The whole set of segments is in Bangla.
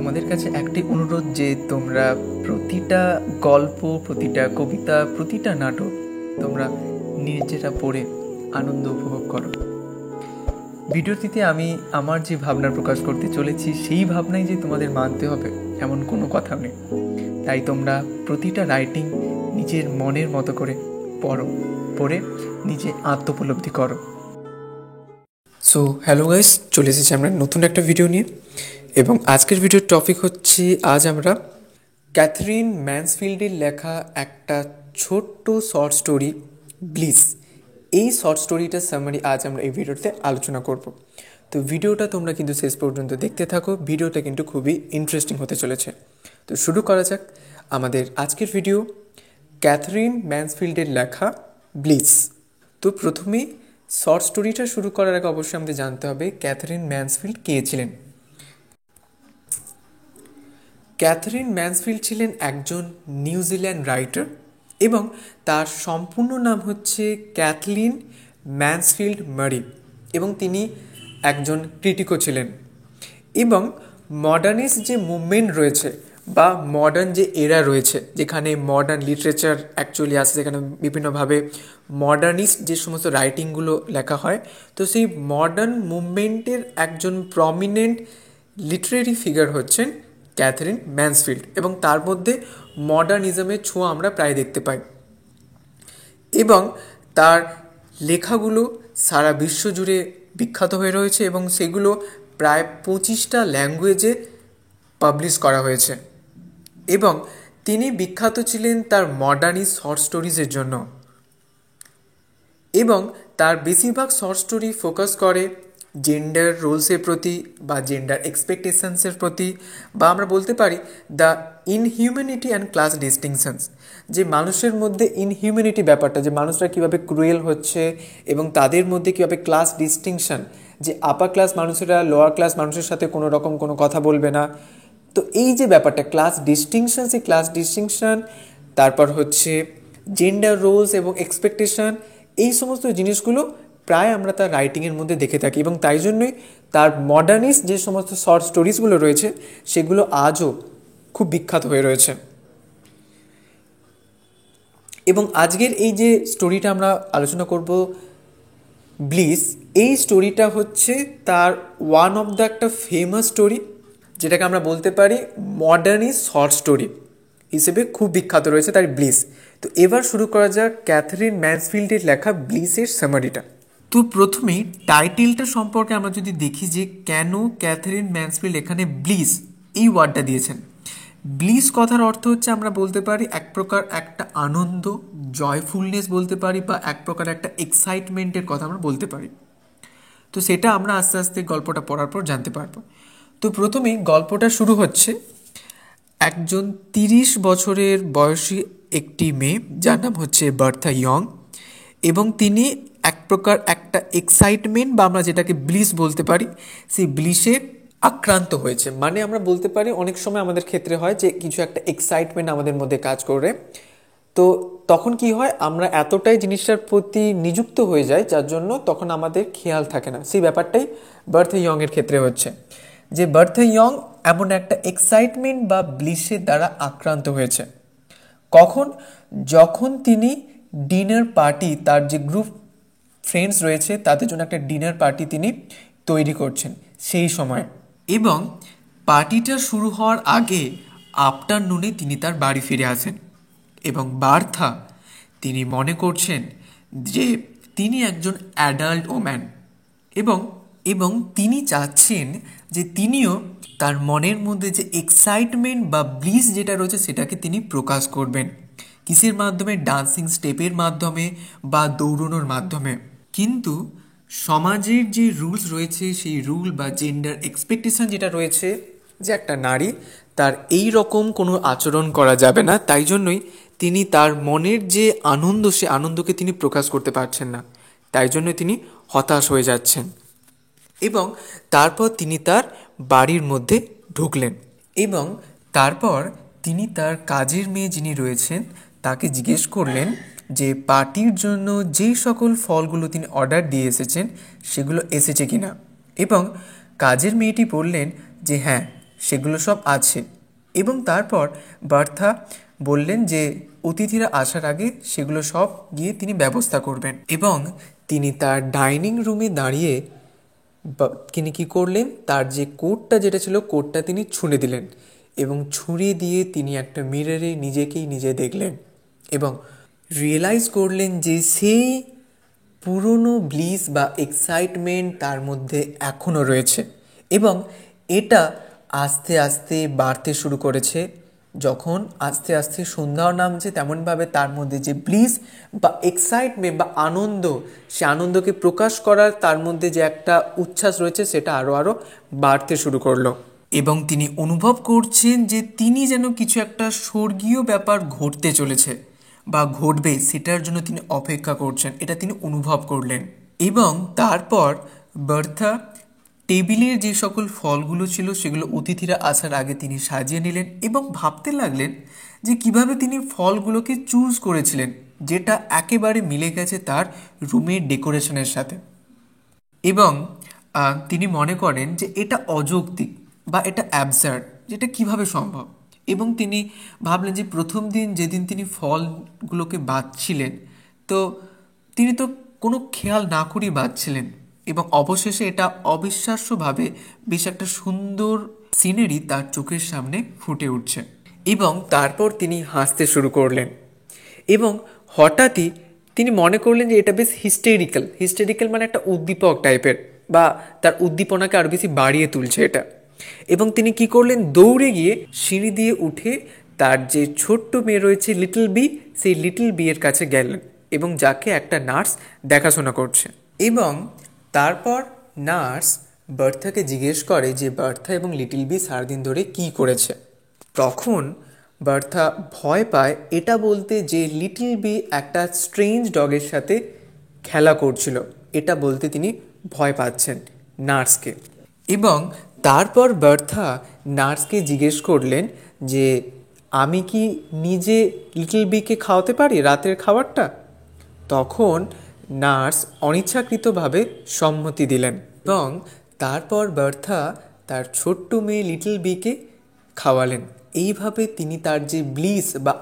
তোমাদের কাছে একটি অনুরোধ যে তোমরা প্রতিটা গল্প, প্রতিটা কবিতা, প্রতিটা নাটক তোমরা নিজেরা পড়ে আনন্দ উপভোগ করো। ভিডিওটিতে আমি আমার যে ভাবনা প্রকাশ করতে চলেছি সেই ভাবনাই যে তোমাদের মানতে হবে এমন কোনো কথা নেই। তাই তোমরা প্রতিটা রাইটিং নিজের মনের মতো করে পড়ে নিজে আত্মোপলব্ধি করো। সো হ্যালো গাইস, চলে এসেছি আমরা নতুন একটা ভিডিও নিয়ে। এবং আজকের ভিডিওর টপিক হচ্ছে, আজ আমরা ক্যাথরিন ম্যানসফিল্ডের লেখা একটা ছোট্ট শর্ট স্টোরি ব্লিস, এই শর্ট স্টোরিটার সামারি আজ আমরা এই ভিডিওতে আলোচনা করব। তো ভিডিওটা তোমরা কিন্তু শেষ পর্যন্ত দেখতে থাকো, ভিডিওটা কিন্তু খুবই ইন্টারেস্টিং হতে চলেছে। তো শুরু করা যাক আমাদের আজকের ভিডিও, ক্যাথরিন ম্যানসফিল্ডের লেখা ব্লিস। তো প্রথমেই শর্ট স্টোরিটা শুরু করার আগে অবশ্যই আমাদের জানতে হবে ক্যাথরিন ম্যানসফিল্ড কে ছিলেন। ক্যাথরিন ম্যানসফিল্ড ছিলেন একজন নিউজিল্যান্ড রাইটার এবং তার সম্পূর্ণ নাম হচ্ছে ক্যাথলিন ম্যানসফিল্ড মারি, এবং তিনি একজন ক্রিটিকও ছিলেন। এবং মডার্নিস্ট যে মুভমেন্ট রয়েছে বা মডার্ন যে এরা রয়েছে, যেখানে মডার্ন লিটারেচার অ্যাকচুয়ালি আছে, যেখানে বিভিন্নভাবে মডার্নিস্ট যে সমস্ত রাইটিংগুলো লেখা হয়, তো সেই মডার্ন মুভমেন্টের একজন প্রমিনেন্ট লিটারেরি ফিগার হচ্ছেন ক্যাথরিন ম্যানসফিল্ড, এবং তার মধ্যে মডার্নিজমের ছোঁয়া আমরা প্রায় দেখতে পাই। এবং তার লেখাগুলো সারা বিশ্ব জুড়ে বিখ্যাত হয়ে রয়েছে এবং সেগুলো প্রায় 25টা ল্যাঙ্গুয়েজে পাবলিশ করা হয়েছে। এবং তিনি বিখ্যাত ছিলেন তার মডার্নিস্ট শর্ট স্টোরিজের জন্য, এবং তার বেশিরভাগ শর্ট স্টোরি ফোকাস করে জেন্ডার রোলসের প্রতি বা জেন্ডার এক্সপেকটেশনসের প্রতি, বা আমরা বলতে পারি দ্য ইনহিউম্যানিটি অ্যান্ড ক্লাস ডিস্টিংশনস, যে মানুষের মধ্যে ইনহিউম্যানিটি ব্যাপারটা, যে মানুষরা কীভাবে ক্রুয়েল হচ্ছে এবং তাদের মধ্যে কীভাবে ক্লাস ডিস্টিংশন, যে আপার ক্লাস মানুষেরা লোয়ার ক্লাস মানুষের সাথে কোনো রকম কোনো কথা বলবে না। তো এই যে ব্যাপারটা ক্লাস ডিস্টিংশন, সেই ক্লাস ডিস্টিংশন, তারপর হচ্ছে জেন্ডার রোলস এবং এক্সপেকটেশন, এই সমস্ত জিনিসগুলো প্রায় আমরা তার রাইটিংয়ের মধ্যে দেখে থাকি, এবং তাই জন্যই তার মডার্নিস্ট যে সমস্ত শর্ট স্টোরিজগুলো রয়েছে সেগুলো আজও খুব বিখ্যাত হয়ে রয়েছে। এবং আজকের এই যে স্টোরিটা আমরা আলোচনা করব ব্লিস, এই স্টোরিটা হচ্ছে তার ওয়ান অফ দ্য একটা ফেমাস স্টোরি, যেটাকে আমরা বলতে পারি মডার্নিস্ট শর্ট স্টোরি হিসেবে খুব বিখ্যাত রয়েছে তার ব্লিস। তো এবার শুরু করা যাক ক্যাথরিন ম্যানসফিল্ডের লেখা ব্লিসের সামারিটা। তো প্রথমেই টাইটেলটা সম্পর্কে আমরা যদি দেখি যে কেন ক্যাথরিন ম্যানসফিল্ড এখানে ব্লিস এই ওয়ার্ডটা দিয়েছেন। ব্লিস কথার অর্থ হচ্ছে আমরা বলতে পারি এক প্রকার একটা আনন্দ, জয়ফুলনেস বলতে পারি, বা এক প্রকার একটা এক্সাইটমেন্টের কথা আমরা বলতে পারি। তো সেটা আমরা আস্তে আস্তে গল্পটা পড়ার পর জানতে পারবো। তো প্রথমেই গল্পটা শুরু হচ্ছে একজন 30 বছরের বয়সী একটি মেয়ে, যার নাম হচ্ছে বার্থা ইয়ং, এবং তিনি এক প্রকার একটা এক্সাইটমেন্ট বা আমরা যেটাকে ব্লিস বলতে পারি, সেই ব্লিসে আক্রান্ত হয়েছে। মানে আমরা বলতে পারি অনেক সময় আমাদের ক্ষেত্রে হয় যে কিছু একটা এক্সাইটমেন্ট আমাদের মধ্যে কাজ করে, তো তখন কি হয়, আমরা এতটাই জিনিসটার প্রতি নিযুক্ত হয়ে যাই যার জন্য তখন আমাদের খেয়াল থাকে না। সেই ব্যাপারটাই বার্থা ইয়ংয়ের ক্ষেত্রে হচ্ছে, যে বার্থা ইয়ং এমন একটা এক্সাইটমেন্ট বা ব্লিসের দ্বারা আক্রান্ত হয়েছে। কখন? যখন তিনি ডিনার পার্টি, তার যে গ্রুপ ফ্রেন্ডস রয়েছে তাদের জন্য একটা ডিনার পার্টি তিনি তৈরি করছেন সেই সময়। এবং পার্টিটা শুরু হওয়ার আগে আফটারনুনে তিনি তার বাড়ি ফিরে আসেন, এবং বার্থা তিনি মনে করছেন যে তিনি একজন অ্যাডাল্ট ওম্যান, এবং তিনি চাচ্ছেন যে তিনিও তার মনের মধ্যে যে এক্সাইটমেন্ট বা ব্লিস যেটা রয়েছে সেটাকে তিনি প্রকাশ করবেন। কিসের মাধ্যমে? ডান্সিং স্টেপের মাধ্যমে বা দৌড়ানোর মাধ্যমে। কিন্তু সমাজের যে রুলস রয়েছে, সেই রুল বা জেন্ডার এক্সপেকটেশন যেটা রয়েছে, যে একটা নারী তার এই রকম কোনো আচরণ করা যাবে না, তাই জন্যই তিনি তার মনের যে আনন্দ, সে আনন্দকে তিনি প্রকাশ করতে পারছেন না, তাই জন্য তিনি হতাশ হয়ে যাচ্ছেন। এবং তারপর তিনি তার বাড়ির মধ্যে ঢুকলেন, এবং তারপর তিনি তার কাজের মেয়ে যিনি রয়েছেন তাকে জিজ্ঞেস করলেন যে পার্টির জন্য যেই সকল ফলগুলো তিনি অর্ডার দিয়ে এসেছেন সেগুলো এসেছে কিনা। এবং কাজের মেয়েটি বললেন যে হ্যাঁ, সেগুলো সব আছে। এবং তারপর বার্থা বললেন যে অতিথিরা আসার আগে সেগুলো সব গিয়ে তিনি ব্যবস্থা করবেন। এবং তিনি তার ডাইনিং রুমে দাঁড়িয়ে তিনি কী করলেন, তার যে কোটটা যেটা ছিল কোটটা তিনি ছুঁড়ে দিলেন এবং ছুঁড়ে দিয়ে তিনি একটা মিররে নিজেকেই নিজে দেখলেন এবং রিয়েলাইজ করলেন যে সেই পুরনো ব্লিস বা এক্সাইটমেন্ট তার মধ্যে এখনও রয়েছে এবং এটা আস্তে আস্তে বাড়তে শুরু করেছে। যখন আস্তে আস্তে সন্ধ্যাও নামছে তেমনভাবে তার মধ্যে যে ব্লিস বা এক্সাইটমেন্ট বা আনন্দ, সে আনন্দকে প্রকাশ করার তার মধ্যে যে একটা উচ্ছ্বাস রয়েছে সেটা আরও আরও বাড়তে শুরু করলো এবং তিনি অনুভব করছেন যে তিনি যেন কিছু একটা স্বর্গীয় ব্যাপার ঘটতে চলেছে বা ঘটবে সেটার জন্য তিনি অপেক্ষা করছেন, এটা তিনি অনুভব করলেন। এবং তারপর বার্থা টেবিলের যে সকল ফলগুলো ছিল সেগুলো অতিথিরা আসার আগে তিনি সাজিয়ে নিলেন এবং ভাবতে লাগলেন যে কিভাবে তিনি ফলগুলোকে চুজ করেছিলেন, যেটা একেবারে মিলে গেছে তার রুমের ডেকোরেশনের সাথে। এবং তিনি মনে করেন যে এটা অযৌক্তিক বা এটা অ্যাবসার্ড, যেটা কিভাবে সম্ভব। এবং তিনি ভাবলেন যে প্রথম দিন যেদিন তিনি ফলগুলোকে বাছছিলেন তো তিনি তো কোনো খেয়াল না করেই বাছছিলেন এবং অবশেষে এটা অবিশ্বাস্যভাবে বেশ একটা সুন্দর সিনারি তার চোখের সামনে ফুটে উঠছে এবং তারপর তিনি হাসতে শুরু করলেন এবং হঠাৎই তিনি মনে করলেন যে এটা বেশ হিস্টেরিক্যাল মানে একটা উদ্দীপক টাইপের বা তার উদ্দীপনাকে আরও বেশি বাড়িয়ে তুলছে এটা। এবং তিনি কি করলেন, দৌড়ে গিয়ে সিঁড়ি দিয়ে উঠে তার যে ছোট্ট মেয়ে রয়েছে লিটল বি, সেই লিটল বিয়ের কাছে গেলেন এবং যাকে একটা নার্স দেখাশোনা করছে। এবং তারপর নার্স বার্থাকে জিজ্ঞেস করে যে বার্থা এবং লিটল বি সারাদিন ধরে কী করেছে। তখন বার্থা ভয় পায় এটা বলতে যে লিটল বি একটা স্ট্রেঞ্জ ডগের সাথে খেলা করছিল, এটা বলতে তিনি ভয় পাচ্ছেন নার্সকে। এবং তারপর বার্থা নার্সকে জিজ্ঞেস করলেন যে আমি কি নিজে লিটল বিকে খাওয়াতে পারি রাতের খাবারটা। তখন নার্স অনিচ্ছাকৃতভাবে সম্মতি দিলেন এবং তারপর বার্থা তার ছোট্ট মেয়ে লিটল বিকে খাওয়ালেন। এইভাবে তিনি তার যে ব্লিস বা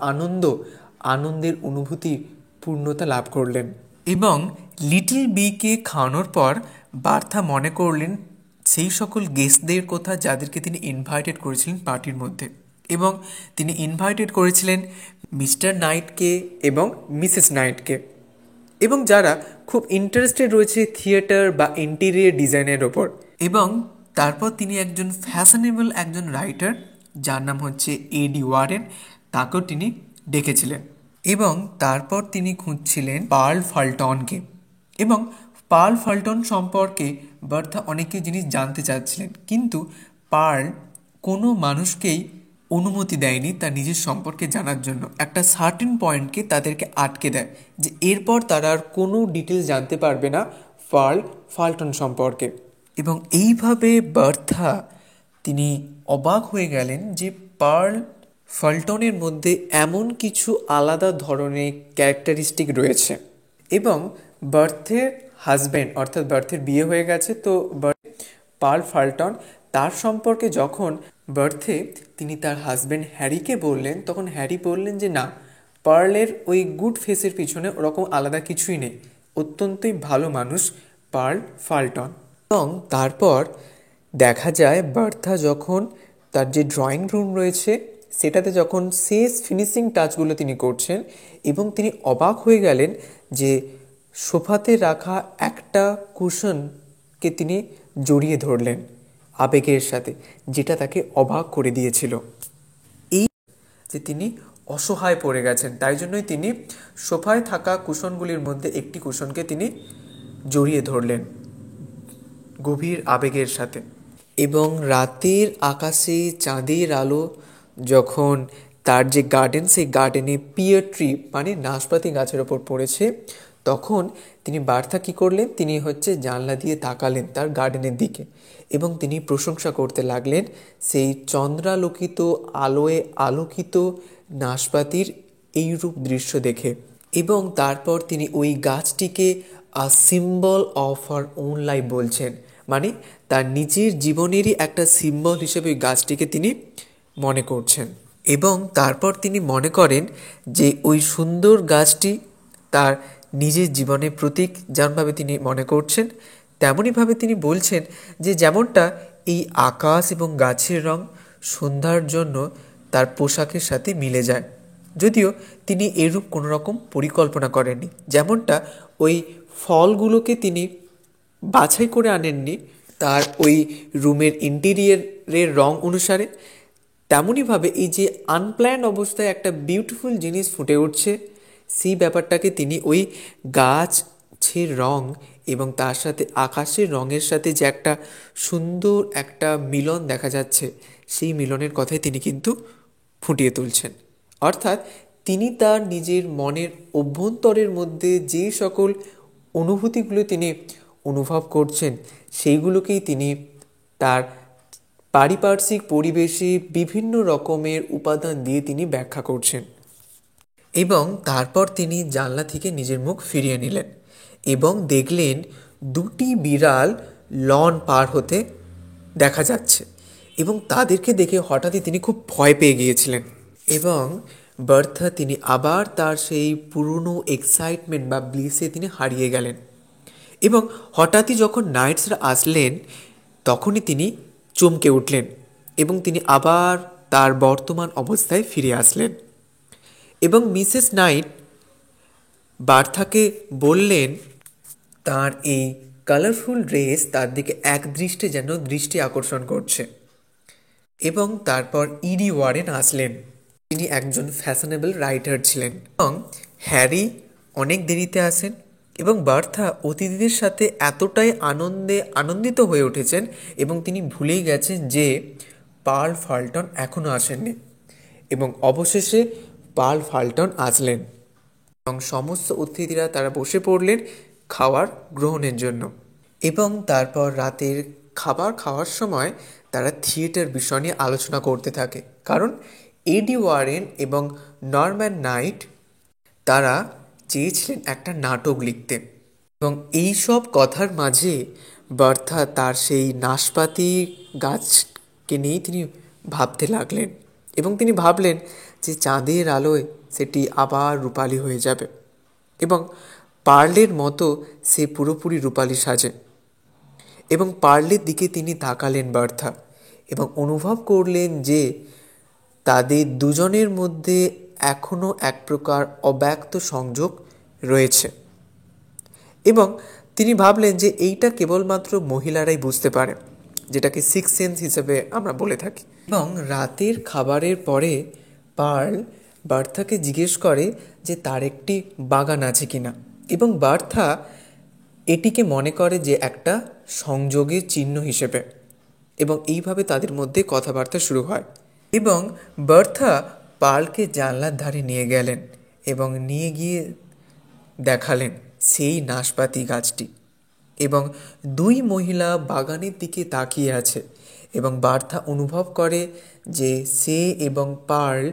আনন্দের অনুভূতির পূর্ণতা লাভ করলেন। এবং লিটল বিকে খাওয়ানোর পর বার্থা মনে করলেন সেই সকল গেস্টদের কথা যাদেরকে তিনি ইনভাইটেড করেছিলেন পার্টির মধ্যে। এবং তিনি ইনভাইটেড করেছিলেন মিস্টার নাইটকে এবং মিসেস নাইটকে, এবং যারা খুব ইন্টারেস্টেড রয়েছে থিয়েটার বা ইন্টেরিয়র ডিজাইনের ওপর। এবং তারপর তিনি একজন ফ্যাশনেবল একজন রাইটার যার নাম হচ্ছে এডি ওয়ারেন, তাকেও তিনি ডেকেছিলেন। এবং তারপর তিনি খুঁজছিলেন পার্ল ফাল্টনকে। এবং পার্ল ফাল্টন সম্পর্কে বার্থা অনেক জিনিস জানতে চাচ্ছিলেন, কিন্তু পার্ল কোনো মানুষকেই অনুমতি দেয়নি তার নিজের সম্পর্কে জানার জন্য। একটা সার্টেন পয়েন্টকে তাদেরকে আটকে দেয় যে এরপর তারা আর কোনো ডিটেলস জানতে পারবে না পার্ল ফাল্টন সম্পর্কে। এবং এইভাবে বার্থা তিনি অবাক হয়ে গেলেন যে পার্ল ফাল্টনের মধ্যে এমন কিছু আলাদা ধরনের ক্যারেক্টারিস্টিক রয়েছে। এবং বার্থের হাজব্যান্ড অর্থাৎ বার্থের বিয়ে হয়ে গেছে, তো পার্ল ফাল্টন তার সম্পর্কে যখন তিনি তার হাজব্যান্ড হ্যারিকে বললেন, তখন হ্যারি বললেন যে না, পার্লের ওই গুড ফেসের পিছনে ওরকম আলাদা কিছুই নেই, অত্যন্তই ভালো মানুষ পার্ল ফাল্টন। এবং তারপর দেখা যায় বার্থা যখন তার যে ড্রয়িং রুম রয়েছে সেটাতে যখন শেষ ফিনিশিং টাচগুলো তিনি করছেন এবং তিনি অবাক হয়ে গেলেন যে সোফাতে রাখা একটা কুশনকে তিনি জড়িয়ে ধরলেন আবেগের সাথে, যেটা তাকে অবাক করে দিয়েছিল। এই যে তিনি অসহায় পড়ে গেছেন, তাই জন্যই তিনি সোফায় থাকা কুশনগুলির মধ্যে একটি কুশনকে তিনি জড়িয়ে ধরলেন গভীর আবেগের সাথে। এবং রাতের আকাশে চাঁদের আলো যখন তার যে গার্ডেন, সেই গার্ডেনে পিয়ার ট্রি মানে নাশপাতি গাছের ওপর পড়েছে, তখন তিনি বার্থা কী করলেন, তিনি জানলা দিয়ে তাকালেন তার গার্ডেনের দিকে এবং তিনি প্রশংসা করতে লাগলেন সেই চন্দ্রালোকিত আলোয় আলোকিত নাশপাতির এইরূপ দৃশ্য দেখে। এবং তারপর তিনি ওই গাছটিকে a symbol of our own life বলছেন, মানে তার নিজের জীবনেরই একটা সিম্বল হিসেবে ওই গাছটিকে তিনি মনে করছেন। এবং তারপর তিনি মনে করেন যে ওই সুন্দর গাছটি তার নিজের জীবনের প্রতীক যেমনভাবে তিনি মনে করছেন, তেমনইভাবে তিনি বলছেন যে যেমনটা এই আকাশ এবং গাছের রং সন্ধ্যার জন্য তার পোশাকের সাথে মিলে যায়, যদিও তিনি এরূপ কোনো রকম পরিকল্পনা করেননি। যেমনটা ওই ফলগুলোকে তিনি বাছাই করে আনেননি তার ওই রুমের ইন্টেরিয়ারের রং অনুসারে, তেমনইভাবে এই যে আনপ্ল্যান্ড অবস্থায় একটা বিউটিফুল জিনিস ফুটে উঠছে, সেই ব্যাপারটাকে তিনি ওই গাছের রং এবং তার সাথে আকাশের রঙের সাথে যে একটা সুন্দর একটা মিলন দেখা যাচ্ছে, সেই মিলনের কথাই তিনি কিন্তু ফুটিয়ে তুলছেন। অর্থাৎ তিনি তার নিজের মনের অভ্যন্তরের মধ্যে যে সকল অনুভূতিগুলো তিনি অনুভব করছেন, সেইগুলোকেই তিনি তার পারিপার্শ্বিক পরিবেশে বিভিন্ন রকমের উপাদান দিয়ে তিনি ব্যাখ্যা করছেন। এবং তারপর তিনি জানলা থেকে নিজের মুখ ফিরিয়ে নিলেন এবং দেখলেন দুটি বিড়াল লন পার হতে দেখা যাচ্ছে, এবং তাদেরকে দেখে হঠাৎই তিনি খুব ভয় পেয়ে গিয়েছিলেন। এবং বার্থা তিনি আবার তার সেই পুরনো এক্সাইটমেন্ট বা ব্লিসে তিনি হারিয়ে গেলেন। এবং হঠাৎই যখন নাইটসরা আসলেন তখনই তিনি চমকে উঠলেন এবং তিনি আবার তার বর্তমান অবস্থায় ফিরে আসলেন। এবং মিসেস নাইট বার্থাকে বললেন তার এই কালারফুল ড্রেস তার দিকে একদৃষ্টে যেন দৃষ্টি আকর্ষণ করছে। এবং তারপর ইডি ওয়ারেন আসলেন, তিনি একজন ফ্যাশনেবল রাইটার ছিলেন। এবং হ্যারি অনেক দেরিতে আসেন এবং বার্থা অতিথিদের সাথে এতটাই আনন্দিত হয়ে উঠেছেন এবং তিনি ভুলেই গেছেন যে পার্ল ফাল্টন এখনও আসেননি। এবং অবশেষে পার্ল ফাল্টন আসলেন এবং সমস্ত অতিথিরা তারা বসে পড়লেন খাবার গ্রহণের জন্য। এবং তারপর রাতের খাবার খাওয়ার সময় তারা থিয়েটার বিষয় নিয়ে আলোচনা করতে থাকে, কারণ এডি ওয়ারেন এবং নরম্যান নাইট তারা চেয়েছিলেন একটা নাটক লিখতে। এবং এই সব কথার মাঝে বার্থা তার সেই নাশপাতি গাছকে নিয়েই তিনি ভাবতে লাগলেন এবং তিনি ভাবলেন যে চাঁদের আলোয় সেটি আবার রূপালি হয়ে যাবে এবং পার্লের মতো সে পুরোপুরি রূপালি সাজে। এবং পার্লের দিকে তিনি তাকালেন বার্থা এবং অনুভব করলেন যে তাদের দুজনের মধ্যে এখনও এক প্রকার অব্যক্ত সংযোগ রয়েছে। এবং তিনি ভাবলেন যে এইটা কেবলমাত্র মহিলারাই বুঝতে পারে, যেটাকে সিক্স সেন্স হিসেবে আমরা বলে থাকি। এবং রাতের খাবারের পরে পার্ল বার্থাকে জিজ্ঞেস করে যে তার একটি বাগান আছে কিনা, এবং বার্থা এটিকে মনে করে যে একটা সংযোগের চিহ্ন হিসেবে, এবং এইভাবে তাদের মধ্যে কথাবার্তা শুরু হয়। এবং বার্থা পার্লকে জানলার ধারে নিয়ে গেলেন এবং নিয়ে গিয়ে দেখালেন সেই নাশপাতি গাছটি, এবং দুই মহিলা বাগানের দিকে তাকিয়ে আছে এবং বার্থা অনুভব করে যে সে এবং পার্ল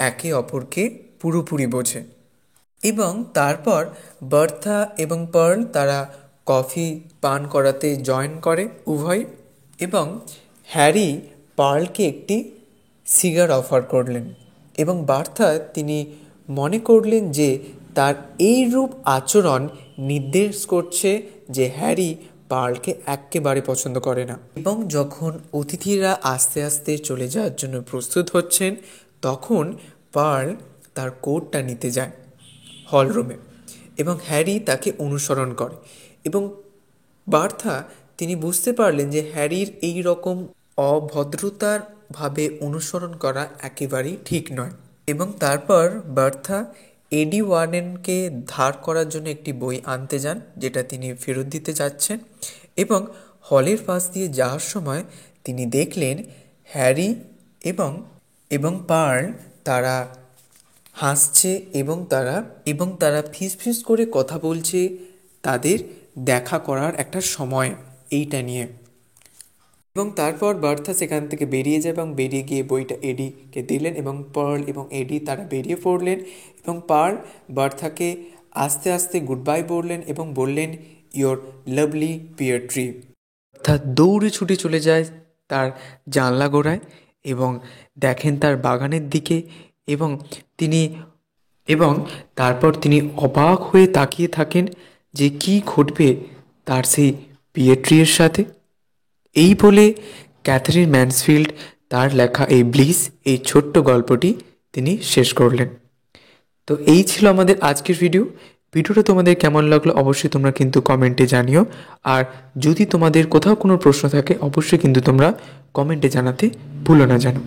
একে অপরকে পুরোপুরি বোঝে। এবং তারপর বার্থা এবং পার্ল তারা কফি পান করাতে জয়েন করে উভয়, এবং হ্যারি পার্লকে একটি সিগার অফার করলেন এবং বার্থা তিনি মনে করলেন যে তার এই রূপ আচরণ নির্দেশ করছে যে হ্যারি পার্লকে একেবারে পছন্দ করে না। এবং যখন অতিথিরা আস্তে আস্তে চলে যাওয়ার জন্য প্রস্তুত হচ্ছেন তখন পার্ল তার কোটটা নিতে যায় হলরুমে এবং হ্যারি তাকে অনুসরণ করে। এবং বার্থা তিনি বুঝতে পারলেন যে হ্যারির এই রকম অভদ্রতার ভাবে অনুসরণ করা একেবারেই ঠিক নয়। এবং তারপর বার্থা এডি ওয়ার্নেনকে ধার করার জন্য একটি বই আনতে যান, যেটা তিনি ফেরত দিতে যাচ্ছেন। এবং হলের পাশ দিয়ে যাওয়ার সময় তিনি দেখলেন হ্যারি এবং পার্ল তারা হাসছে এবং তারা ফিসফিস করে কথা বলছে তাদের দেখা করার একটা সময় এইটা নিয়ে। এবং তারপর বার্থা সেখান থেকে বেরিয়ে যায় এবং বেরিয়ে গিয়ে বইটা এডিকে দিলেন এবং পার্ল এবং এডি তারা বেরিয়ে পড়লেন এবং পার্ল বার্থাকে আস্তে আস্তে গুড বাই বললেন এবং বললেন ইয়োর লাভলি পিয়ার ট্রি। অর্থাৎ দৌড়ে ছুটে চলে যায় তার জানলা গোড়ায় এবং দেখেন তার বাগানের দিকে এবং তিনি তারপর তিনি অবাক হয়ে তাকিয়ে থাকেন যে কী ঘটবে তার সেই পিয়েট্রির সাথে। এই বলে ক্যাথারিন ম্যানসফিল্ড তার লেখা এই ব্লিস এই ছোট্ট গল্পটি তিনি শেষ করলেন। তো এই ছিল আমাদের আজকের ভিডিওটা তোমাদের কেমন লাগলো অবশ্যই তোমরা কিন্তু কমেন্টে জানিও। আর যদি তোমাদের কোথাও কোনো প্রশ্ন থাকে অবশ্যই কিন্তু তোমরা কমেন্টে জানাতে ভুলো না যেন।